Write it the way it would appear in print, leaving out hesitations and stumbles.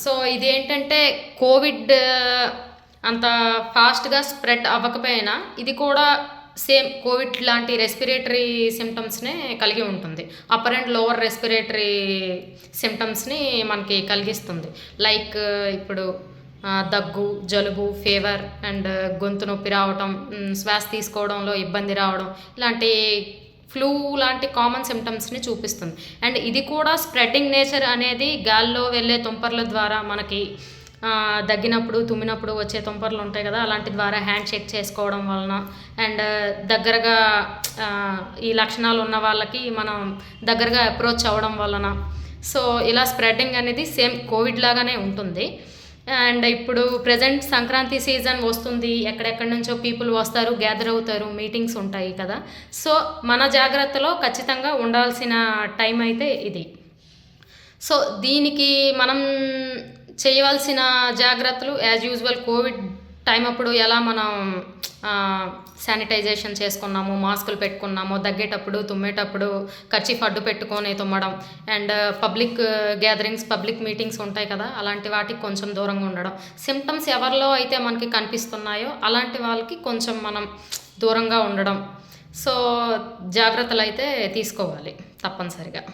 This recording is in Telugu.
సో ఇదేంటంటే కోవిడ్ అంత ఫాస్ట్‌గా స్ప్రెడ్ అవ్వకపోయినా ఇది కూడా సేమ్ కోవిడ్ లాంటి రెస్పిరేటరీ సిమ్టమ్స్‌నే కలిగి ఉంటుంది. అప్పర్ అండ్ లోవర్ రెస్పిరేటరీ సిమ్టమ్స్‌ని మనకి కలిగిస్తుంది. లైక్ ఇప్పుడు దగ్గు, జలుబు, ఫీవర్ అండ్ గొంతు నొప్పి రావటం, శ్వాస తీసుకోవడంలో ఇబ్బంది రావడం, ఇలాంటి ఫ్లూ లాంటి కామన్ సిమ్టమ్స్‌ని చూపిస్తుంది. అండ్ ఇది కూడా స్ప్రెడ్డింగ్ నేచర్ అనేది గాల్లో వెళ్ళే తుంపర్ల ద్వారా మనకి దగ్గినప్పుడు, తుమ్మినప్పుడు వచ్చే తుంపర్లు ఉంటాయి కదా! అలాంటి ద్వారా హ్యాండ్ షేక్ చేసుకోవడం వలన అండ్ దగ్గరగా ఈ లక్షణాలు ఉన్న వాళ్ళకి మనం దగ్గరగా అప్రోచ్ అవ్వడం వలన సో ఇలా స్ప్రెడ్డింగ్ అనేది సేమ్ కోవిడ్ లాగానే ఉంటుంది. అండ్ ఇప్పుడు ప్రెజెంట్ సంక్రాంతి సీజన్ వస్తుంది. ఎక్కడెక్కడి నుంచో పీపుల్ వస్తారు, గ్యాదర్ అవుతారు, మీటింగ్స్ ఉంటాయి కదా! సో మన జాగ్రత్తలో ఖచ్చితంగా ఉండాల్సిన టైం అయితే ఇది. సో దీనికి మనం చేయవలసిన జాగ్రత్తలు యాజ్ యూజువల్ కోవిడ్ టైం అప్పుడు ఎలా మనం శానిటైజేషన్ చేసుకున్నాము, మాస్కులు పెట్టుకున్నాము, దగ్గేటప్పుడు, తుమ్మేటప్పుడు కర్చీఫ్ అడ్డు పెట్టుకొని తుమ్మడం and public gatherings, public meetings ఉంటాయి కదా! అలాంటి వాటికి కొంచెం దూరంగా ఉండడం. సిమ్టమ్స్ ఎవరిలో అయితే మనకి కనిపిస్తున్నాయో అలాంటి వాళ్ళకి కొంచెం మనం దూరంగా ఉండడం. సో జాగ్రత్తలు అయితే తీసుకోవాలి తప్పనిసరిగా.